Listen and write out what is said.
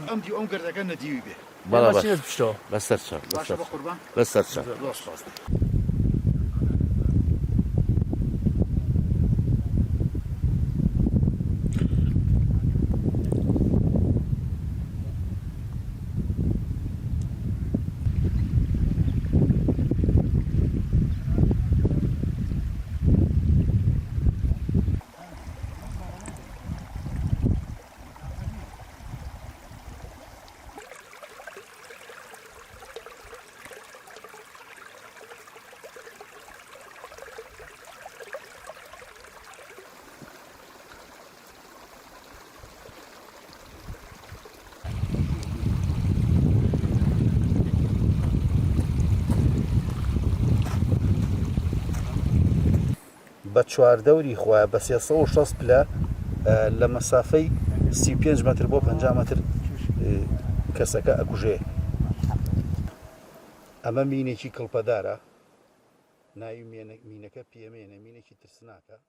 ئەم دی ئەم گەردەکە نەدیوی بێ بەڵا ماشینت پشتەوە بەسەر چا باشە بە قوربان بەسەر چا بە چواردەوری خۆیان بە 360 پلە لە مەسافەی 35 متر بۆ 50 متر کەسەکە ئەکوژێ. ئەمە مینێکی کڵپەدارە، ناوی مینەکە پێمێنە، مینێکی ترسناکە.